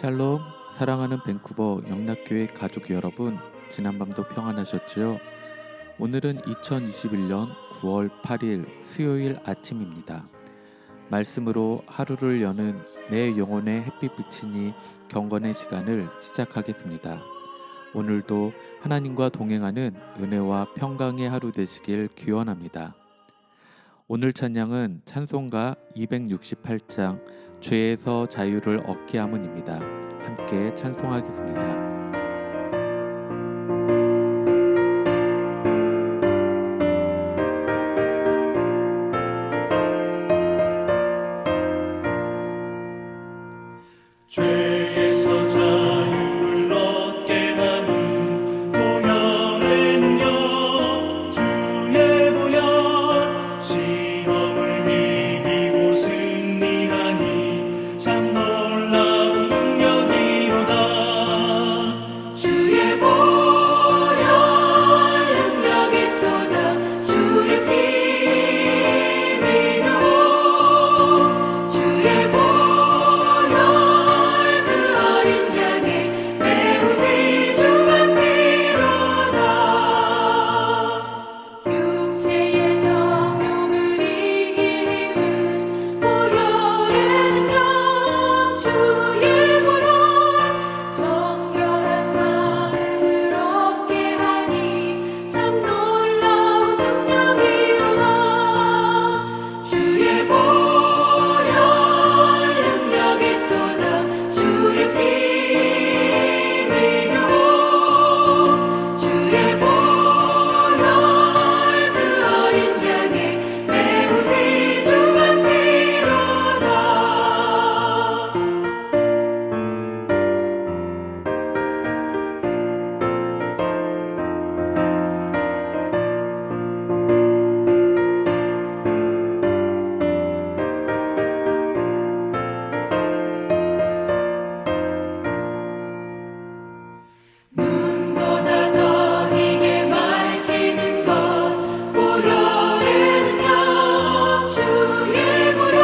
샬롬, 사랑하는 밴쿠버 영락교회 가족 여러분, 지난밤도 평안하셨지요? 오늘은 2021년 9월 8일 수요일 아침입니다. 말씀으로 하루를 여는 내 영혼의 햇빛 비치니 경건의 시간을 시작하겠습니다. 오늘도 하나님과 동행하는 은혜와 평강의 하루 되시길 기원합니다. 오늘 찬양은 찬송가 268장 죄에서 자유를 얻게 함은입니다. 함께 찬송하겠습니다. 죄에서 자유를 얻게 하는 보혈의 능력, 주의 보혈. 시험을 이기고 승리하니 참 놀라운 능력이로다. 주의 보혈 능력이 또다. 주의 피 믿어. 주의 보혈 그 어린 양의 매우 귀중한 피로다. 육체의 정욕을 이긴 힘은 보혈의 능력. 주의 보혈 정결한 마음을 얻게 하니 참 놀라운 능력이로다. 주의 보혈 능력이 또다. 주의 피 믿어. 주의 보혈 그 어린 양의 매우 귀중한 피로다. 눈보다 더 희게 밝히는 것 보혈의 능력. 주의 보혈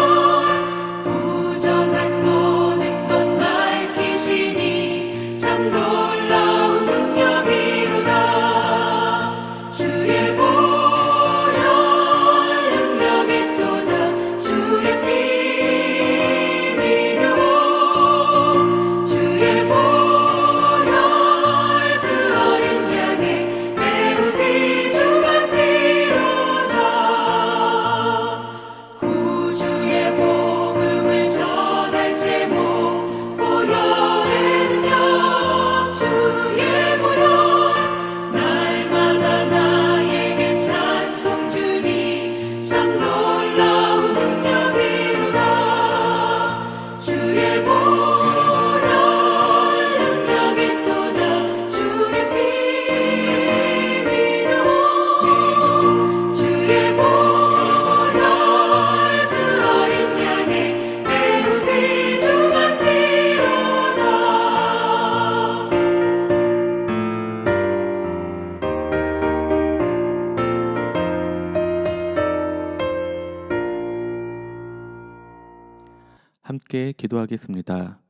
부정한 모든 것 밝히시니 참 놀라운 능력이로다. 주의 보혈 능력이 또다. 주의 피 믿어. 주의 보혈 그 어린 양의 매우 귀중한 피로다. 구주의 복음을 전할 제목 보혈의 능력. 주의 보혈 날마다 나에게 찬송 주니 참 놀라운 능력이로다. 주의 보혈 능력이 또다. 주의 피 믿어. 주의 보혈 그 어린 양의 매우 귀중한 피로다. 함께 기도하겠습니다.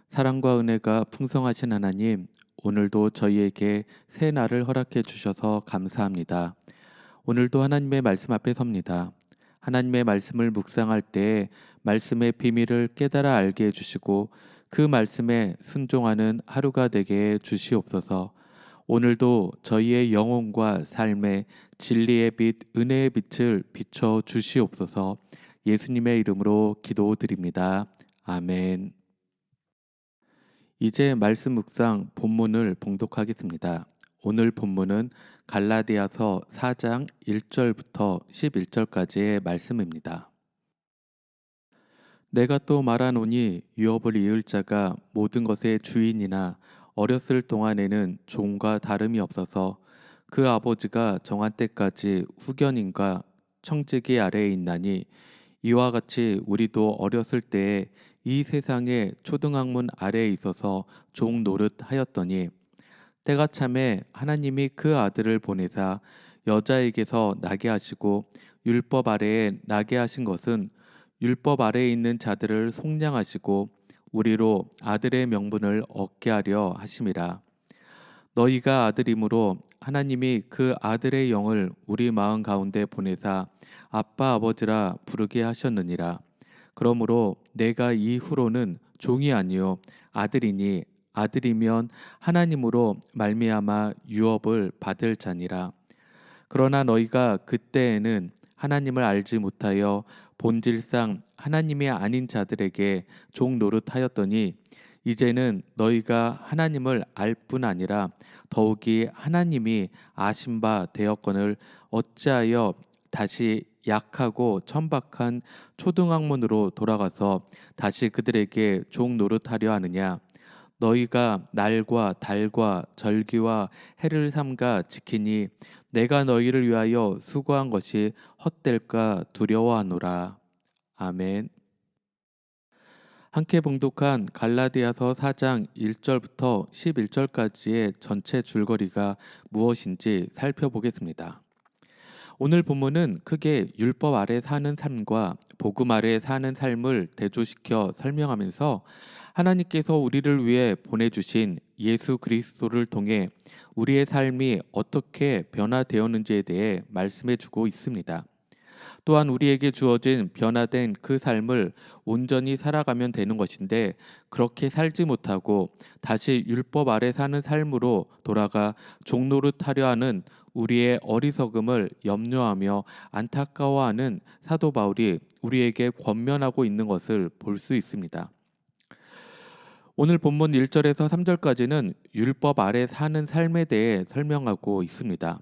사랑과 은혜가 풍성하신 하나님, 오늘도 저희에게 새 날을 허락해 주셔서 감사합니다. 오늘도 하나님의 말씀 앞에 섭니다. 하나님의 말씀을 묵상할 때 말씀의 비밀을 깨달아 알게 해주시고 그 말씀에 순종하는 하루가 되게 해 주시옵소서. 오늘도 저희의 영혼과 삶에 진리의 빛, 은혜의 빛을 비춰 주시옵소서. 예수님의 이름으로 기도드립니다. 아멘. 이제 말씀 묵상 본문을 봉독하겠습니다. 오늘 본문은 갈라디아서 4장 1절부터 11절까지의 말씀입니다. 내가 또 말하노니 유업을 이을 자가 모든 것의 주인이나 어렸을 동안에는 종과 다름이 없어서 그 아버지가 정한 때까지 후견인과 청지기 아래에 있나니 이와 같이 우리도 어렸을 때에 이 세상의 초등학문 아래에 있어서 종 노릇하였더니 때가 참에 하나님이 그 아들을 보내사 여자에게서 나게 하시고 율법 아래에 나게 하신 것은 율법 아래에 있는 자들을 속량하시고 우리로 아들의 명분을 얻게 하려 하심이라. 너희가 아들이므로 하나님이 그 아들의 영을 우리 마음 가운데 보내사 아빠 아버지라 부르게 하셨느니라. 그러므로 내가 이후로는 종이 아니요 아들이니 아들이면 하나님으로 말미암아 유업을 받을 자니라. 그러나 너희가 그때에는 하나님을 알지 못하여 본질상 하나님이 아닌 자들에게 종 노릇하였더니 이제는 너희가 하나님을 알 뿐 아니라 더욱이 하나님이 아신 바 되었거늘 어찌하여 다시 약하고 천박한 초등학문으로 돌아가서 다시 그들에게 종 노릇하려 하느냐. 너희가 날과 달과 절기와 해를 삼가 지키니 내가 너희를 위하여 수고한 것이 헛될까 두려워하노라. 아멘. 함께 봉독한 갈라디아서 4장 1절부터 11절까지의 전체 줄거리가 무엇인지 살펴보겠습니다. 오늘 본문은 크게 율법 아래 사는 삶과 복음 아래 사는 삶을 대조시켜 설명하면서 하나님께서 우리를 위해 보내주신 예수 그리스도를 통해 우리의 삶이 어떻게 변화되었는지에 대해 말씀해주고 있습니다. 또한 우리에게 주어진 변화된 그 삶을 온전히 살아가면 되는 것인데 그렇게 살지 못하고 다시 율법 아래 사는 삶으로 돌아가 종노릇하려 하는 우리의 어리석음을 염려하며 안타까워하는 사도 바울이 우리에게 권면하고 있는 것을 볼 수 있습니다. 오늘 본문 1절에서 3절까지는 율법 아래 사는 삶에 대해 설명하고 있습니다.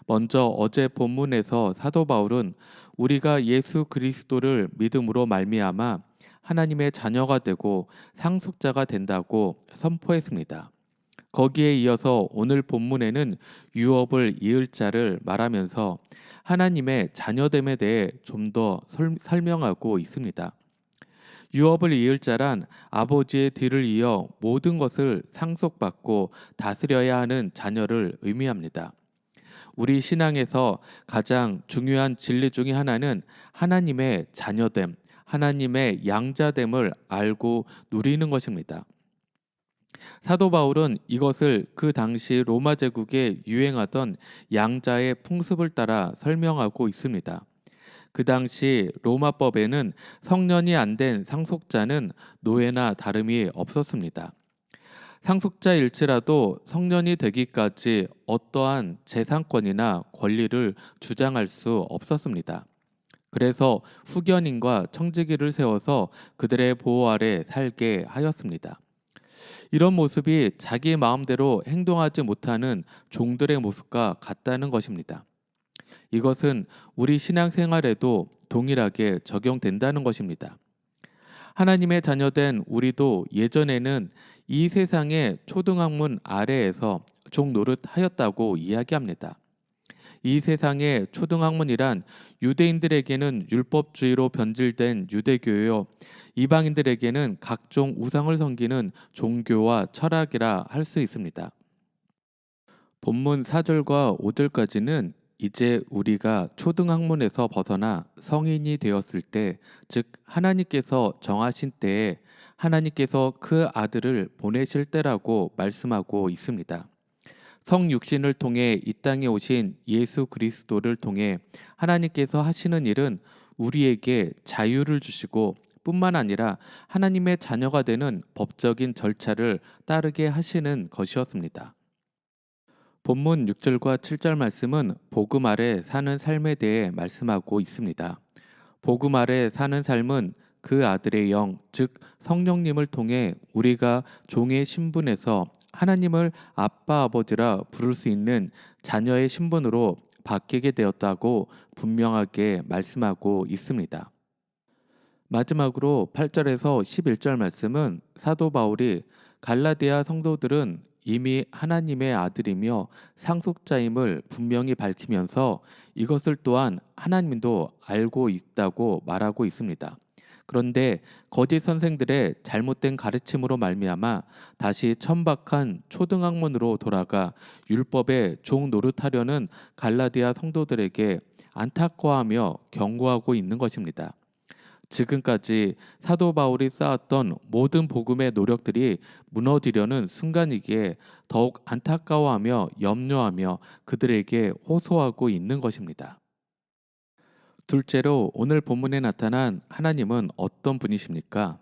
먼저 어제 본문에서 사도 바울은 우리가 예수 그리스도를 믿음으로 말미암아 하나님의 자녀가 되고 상속자가 된다고 선포했습니다. 거기에 이어서 오늘 본문에는 유업을 이을 자를 말하면서 하나님의 자녀됨에 대해 좀 더 설명하고 있습니다. 유업을 이을 자란 아버지의 뒤를 이어 모든 것을 상속받고 다스려야 하는 자녀를 의미합니다. 우리 신앙에서 가장 중요한 진리 중에 하나는 하나님의 자녀됨, 하나님의 양자됨을 알고 누리는 것입니다. 사도 바울은 이것을 그 당시 로마 제국에 유행하던 양자의 풍습을 따라 설명하고 있습니다. 그 당시 로마법에는 성년이 안 된 상속자는 노예나 다름이 없었습니다. 상속자일지라도 성년이 되기까지 어떠한 재산권이나 권리를 주장할 수 없었습니다. 그래서 후견인과 청지기를 세워서 그들의 보호 아래 살게 하였습니다. 이런 모습이 자기 마음대로 행동하지 못하는 종들의 모습과 같다는 것입니다. 이것은 우리 신앙생활에도 동일하게 적용된다는 것입니다. 하나님의 자녀된 우리도 예전에는 이 세상의 초등학문 아래에서 종노릇하였다고 이야기합니다. 이 세상의 초등학문이란 유대인들에게는 율법주의로 변질된 유대교요, 이방인들에게는 각종 우상을 섬기는 종교와 철학이라 할 수 있습니다. 본문 4절과 5절까지는 이제 우리가 초등학문에서 벗어나 성인이 되었을 때, 즉 하나님께서 정하신 때에 하나님께서 그 아들을 보내실 때라고 말씀하고 있습니다. 성육신을 통해 이 땅에 오신 예수 그리스도를 통해 하나님께서 하시는 일은 우리에게 자유를 주시고 뿐만 아니라 하나님의 자녀가 되는 법적인 절차를 따르게 하시는 것이었습니다. 본문 6절과 7절 말씀은 복음 아래 사는 삶에 대해 말씀하고 있습니다. 복음 아래 사는 삶은 그 아들의 영, 즉 성령님을 통해 우리가 종의 신분에서 하나님을 아빠 아버지라 부를 수 있는 자녀의 신분으로 바뀌게 되었다고 분명하게 말씀하고 있습니다. 마지막으로 8절에서 11절 말씀은 사도 바울이 갈라디아 성도들은 이미 하나님의 아들이며 상속자임을 분명히 밝히면서 이것을 또한 하나님도 알고 있다고 말하고 있습니다. 그런데 거짓 선생들의 잘못된 가르침으로 말미암아 다시 천박한 초등학문으로 돌아가 율법에 종 노릇하려는 갈라디아 성도들에게 안타까워하며 경고하고 있는 것입니다. 지금까지 사도 바울이 쌓았던 모든 복음의 노력들이 무너지려는 순간이기에 더욱 안타까워하며 염려하며 그들에게 호소하고 있는 것입니다. 둘째로 오늘 본문에 나타난 하나님은 어떤 분이십니까?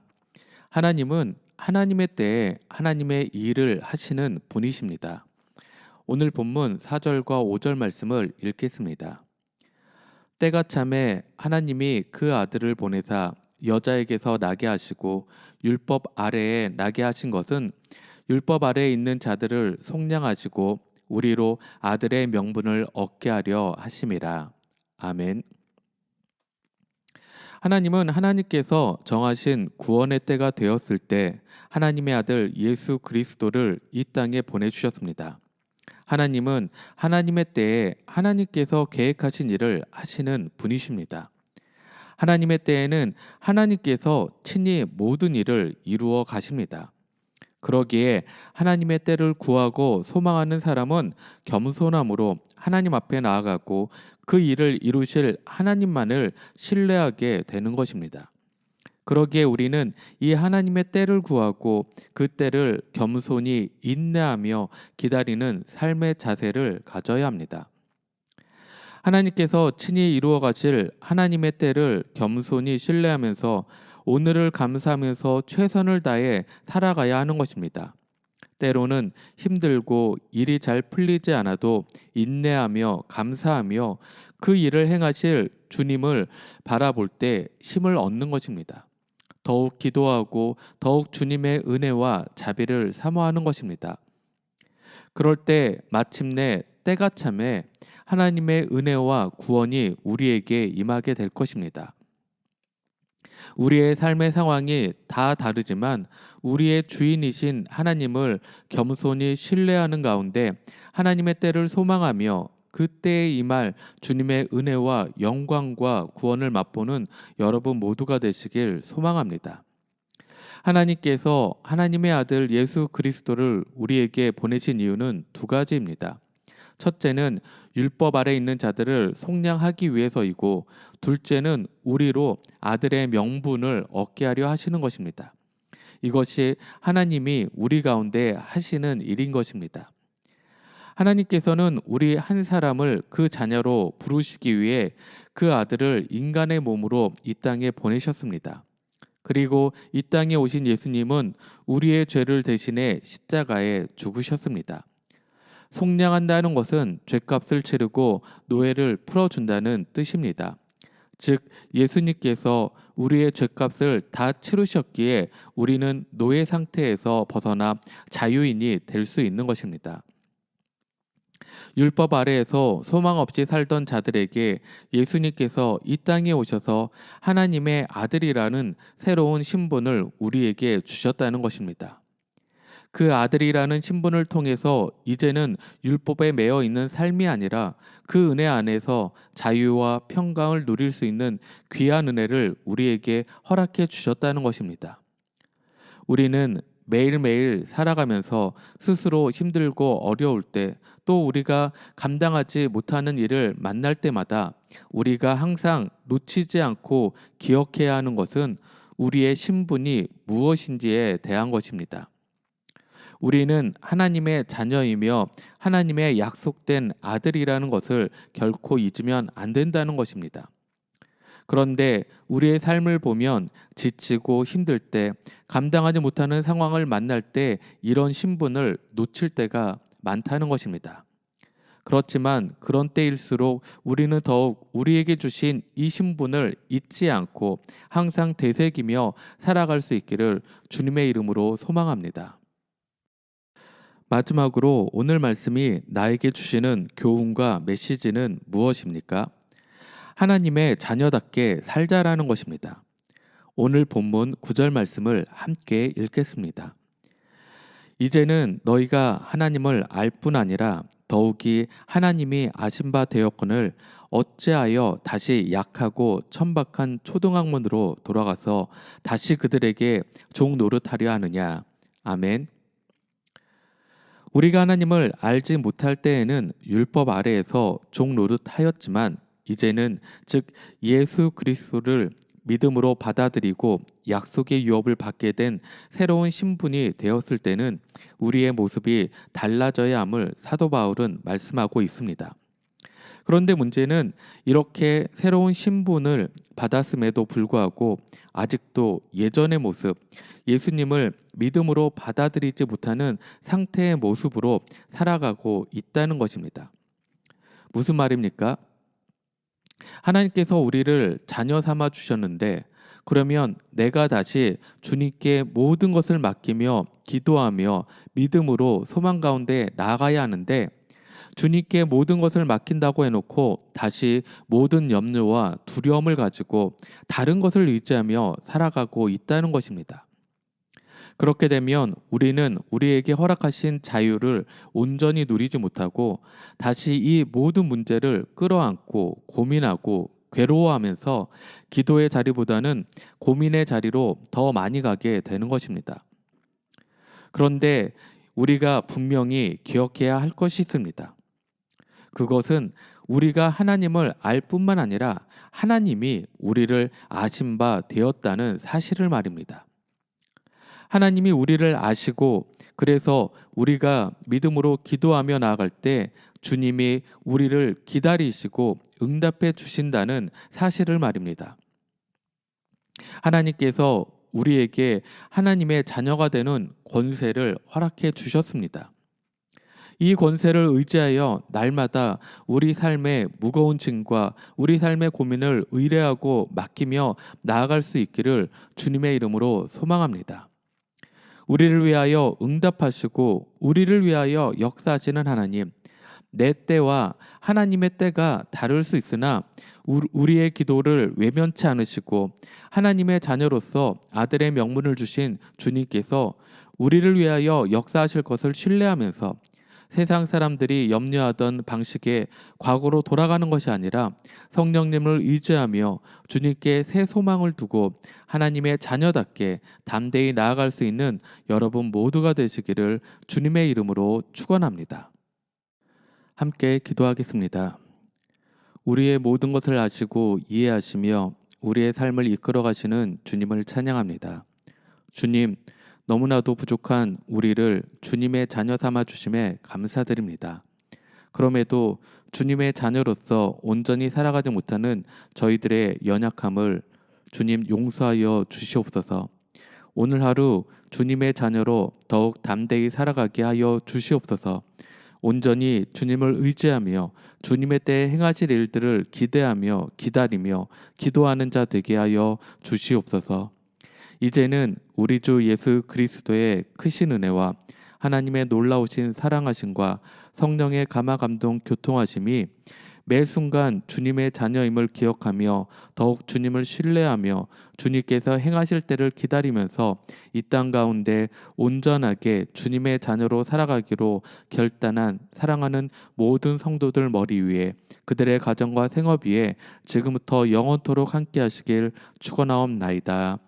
하나님은 하나님의 때에 하나님의 일을 하시는 분이십니다. 오늘 본문 4절과 5절 말씀을 읽겠습니다. 때가 참에 하나님이 그 아들을 보내사 여자에게서 나게 하시고 율법 아래에 나게 하신 것은 율법 아래에 있는 자들을 속량하시고 우리로 아들의 명분을 얻게 하려 하심이라. 아멘. 하나님은 하나님께서 정하신 구원의 때가 되었을 때 하나님의 아들 예수 그리스도를 이 땅에 보내주셨습니다. 하나님은 하나님의 때에 하나님께서 계획하신 일을 하시는 분이십니다. 하나님의 때에는 하나님께서 친히 모든 일을 이루어 가십니다. 그러기에 하나님의 때를 구하고 소망하는 사람은 겸손함으로 하나님 앞에 나아가고 그 일을 이루실 하나님만을 신뢰하게 되는 것입니다. 그러기에 우리는 이 하나님의 때를 구하고 그 때를 겸손히 인내하며 기다리는 삶의 자세를 가져야 합니다. 하나님께서 친히 이루어 가실 하나님의 때를 겸손히 신뢰하면서 오늘을 감사하면서 최선을 다해 살아가야 하는 것입니다. 때로는 힘들고 일이 잘 풀리지 않아도 인내하며 감사하며 그 일을 행하실 주님을 바라볼 때 힘을 얻는 것입니다. 더욱 기도하고 더욱 주님의 은혜와 자비를 사모하는 것입니다. 그럴 때 마침내 때가 참에 하나님의 은혜와 구원이 우리에게 임하게 될 것입니다. 우리의 삶의 상황이 다 다르지만 우리의 주인이신 하나님을 겸손히 신뢰하는 가운데 하나님의 때를 소망하며 그 때에 임할 주님의 은혜와 영광과 구원을 맛보는 여러분 모두가 되시길 소망합니다. 하나님께서 하나님의 아들 예수 그리스도를 우리에게 보내신 이유는 두 가지입니다. 첫째는 율법 아래 있는 자들을 속량하기 위해서이고 둘째는 우리로 아들의 명분을 얻게 하려 하시는 것입니다. 이것이 하나님이 우리 가운데 하시는 일인 것입니다. 하나님께서는 우리 한 사람을 그 자녀로 부르시기 위해 그 아들을 인간의 몸으로 이 땅에 보내셨습니다. 그리고 이 땅에 오신 예수님은 우리의 죄를 대신해 십자가에 죽으셨습니다. 속량한다는 것은 죄값을 치르고 노예를 풀어준다는 뜻입니다. 즉 예수님께서 우리의 죄값을 다 치르셨기에 우리는 노예 상태에서 벗어나 자유인이 될 수 있는 것입니다. 율법 아래에서 소망 없이 살던 자들에게 예수님께서 이 땅에 오셔서 하나님의 아들이라는 새로운 신분을 우리에게 주셨다는 것입니다. 그 아들이라는 신분을 통해서 이제는 율법에 매여 있는 삶이 아니라 그 은혜 안에서 자유와 평강을 누릴 수 있는 귀한 은혜를 우리에게 허락해 주셨다는 것입니다. 우리는 매일매일 살아가면서 스스로 힘들고 어려울 때 또 우리가 감당하지 못하는 일을 만날 때마다 우리가 항상 놓치지 않고 기억해야 하는 것은 우리의 신분이 무엇인지에 대한 것입니다. 우리는 하나님의 자녀이며 하나님의 약속된 아들이라는 것을 결코 잊으면 안 된다는 것입니다. 그런데 우리의 삶을 보면 지치고 힘들 때, 감당하지 못하는 상황을 만날 때 이런 신분을 놓칠 때가 많다는 것입니다. 그렇지만 그런 때일수록 우리는 더욱 우리에게 주신 이 신분을 잊지 않고 항상 되새기며 살아갈 수 있기를 주님의 이름으로 소망합니다. 마지막으로 오늘 말씀이 나에게 주시는 교훈과 메시지는 무엇입니까? 하나님의 자녀답게 살자라는 것입니다. 오늘 본문 9절 말씀을 함께 읽겠습니다. 이제는 너희가 하나님을 알 뿐 아니라 더욱이 하나님이 아신 바 되었거늘 어찌하여 다시 약하고 천박한 초등학문으로 돌아가서 다시 그들에게 종 노릇하려 하느냐. 아멘. 우리가 하나님을 알지 못할 때에는 율법 아래에서 종 노릇하였지만 이제는 즉 예수 그리스도를 믿음으로 받아들이고 약속의 유업을 받게 된 새로운 신분이 되었을 때는 우리의 모습이 달라져야 함을 사도 바울은 말씀하고 있습니다. 그런데 문제는 이렇게 새로운 신분을 받았음에도 불구하고 아직도 예전의 모습, 예수님을 믿음으로 받아들이지 못하는 상태의 모습으로 살아가고 있다는 것입니다. 무슨 말입니까? 하나님께서 우리를 자녀 삼아 주셨는데 그러면 내가 다시 주님께 모든 것을 맡기며 기도하며 믿음으로 소망 가운데 나아가야 하는데 주님께 모든 것을 맡긴다고 해놓고 다시 모든 염려와 두려움을 가지고 다른 것을 의지하며 살아가고 있다는 것입니다. 그렇게 되면 우리는 우리에게 허락하신 자유를 온전히 누리지 못하고 다시 이 모든 문제를 끌어안고 고민하고 괴로워하면서 기도의 자리보다는 고민의 자리로 더 많이 가게 되는 것입니다. 그런데 우리가 분명히 기억해야 할 것이 있습니다. 그것은 우리가 하나님을 알 뿐만 아니라 하나님이 우리를 아신 바 되었다는 사실을 말입니다. 하나님이 우리를 아시고 그래서 우리가 믿음으로 기도하며 나아갈 때 주님이 우리를 기다리시고 응답해 주신다는 사실을 말입니다. 하나님께서 우리에게 하나님의 자녀가 되는 권세를 허락해 주셨습니다. 이 권세를 의지하여 날마다 우리 삶의 무거운 짐과 우리 삶의 고민을 의뢰하고 맡기며 나아갈 수 있기를 주님의 이름으로 소망합니다. 우리를 위하여 응답하시고 우리를 위하여 역사하시는 하나님, 내 때와 하나님의 때가 다를 수 있으나 우리의 기도를 외면치 않으시고 하나님의 자녀로서 아들의 명분을 주신 주님께서 우리를 위하여 역사하실 것을 신뢰하면서 세상 사람들이 염려하던 방식의 과거로 돌아가는 것이 아니라 성령님을 의지하며 주님께 새 소망을 두고 하나님의 자녀답게 담대히 나아갈 수 있는 여러분 모두가 되시기를 주님의 이름으로 축원합니다. 함께 기도하겠습니다. 우리의 모든 것을 아시고 이해하시며 우리의 삶을 이끌어 가시는 주님을 찬양합니다. 주님, 너무나도 부족한 우리를 주님의 자녀 삼아 주심에 감사드립니다. 그럼에도 주님의 자녀로서 온전히 살아가지 못하는 저희들의 연약함을 주님 용서하여 주시옵소서. 오늘 하루 주님의 자녀로 더욱 담대히 살아가게 하여 주시옵소서. 온전히 주님을 의지하며 주님의 때에 행하실 일들을 기대하며 기다리며 기도하는 자 되게 하여 주시옵소서. 이제는 우리 주 예수 그리스도의 크신 은혜와 하나님의 놀라우신 사랑하심과 성령의 감화 감동 교통하심이 매 순간 주님의 자녀임을 기억하며 더욱 주님을 신뢰하며 주님께서 행하실 때를 기다리면서 이 땅 가운데 온전하게 주님의 자녀로 살아가기로 결단한 사랑하는 모든 성도들 머리 위에 그들의 가정과 생업 위에 지금부터 영원토록 함께 하시길 축원하옵나이다.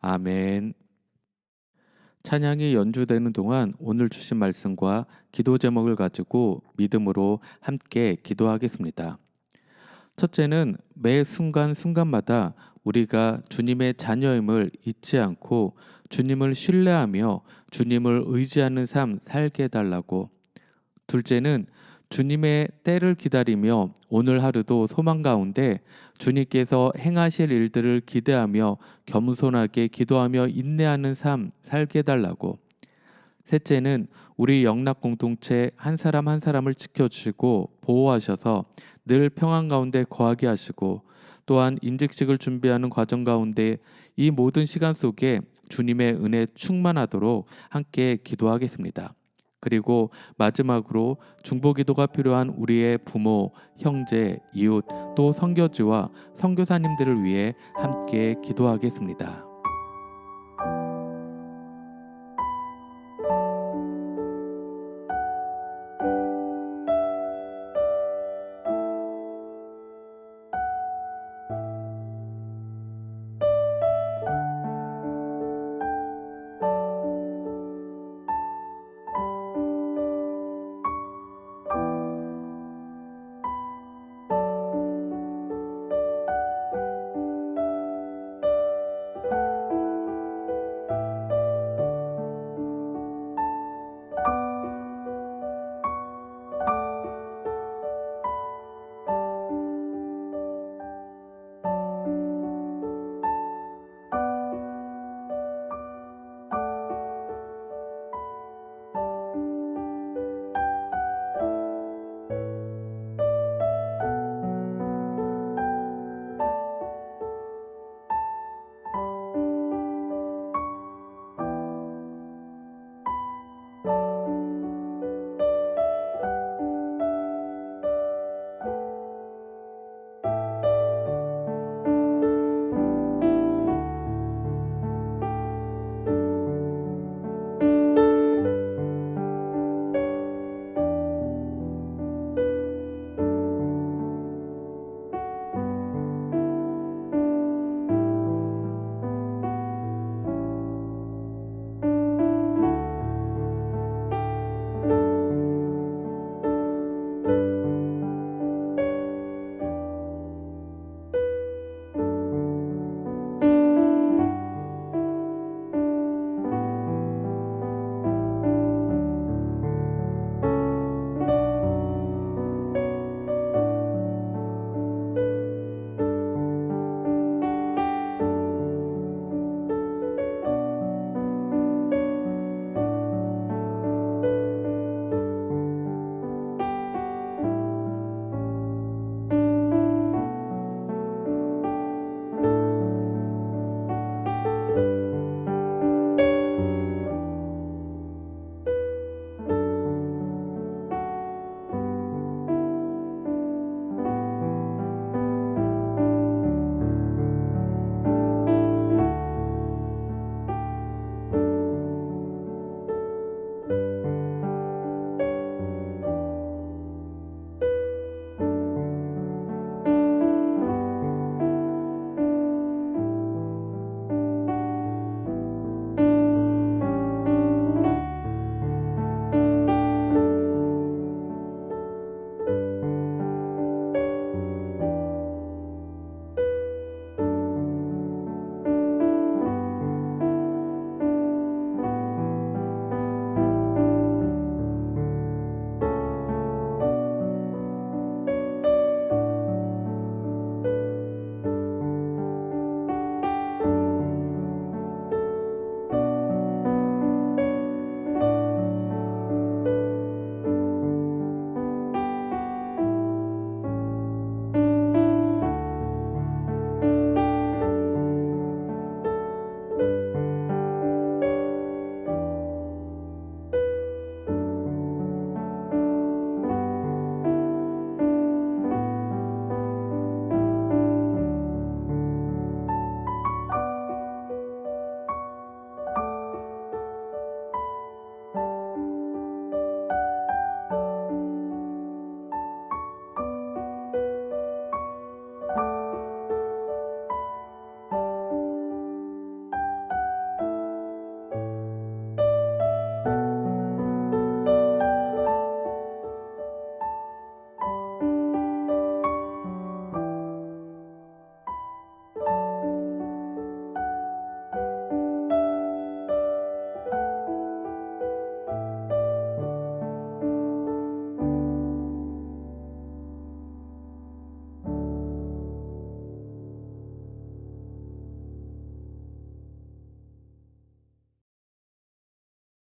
아멘. 찬양이 연주되는 동안 오늘 주신 말씀과 기도 제목을 가지고 믿음으로 함께 기도하겠습니다. 첫째는 매 순간순간마다 우리가 주님의 자녀임을 잊지 않고 주님을 신뢰하며 주님을 의지하는 삶 살게 해달라고. 둘째는 주님의 때를 기다리며 오늘 하루도 소망 가운데 주님께서 행하실 일들을 기대하며 겸손하게 기도하며 인내하는 삶 살게 해달라고. 셋째는 우리 영락 공동체 한 사람 한 사람을 지켜주시고 보호하셔서 늘 평안 가운데 거하게 하시고 또한 임직식을 준비하는 과정 가운데 이 모든 시간 속에 주님의 은혜 충만하도록 함께 기도하겠습니다. 그리고 마지막으로 중보기도가 필요한 우리의 부모, 형제, 이웃, 또 선교지와 선교사님들을 위해 함께 기도하겠습니다.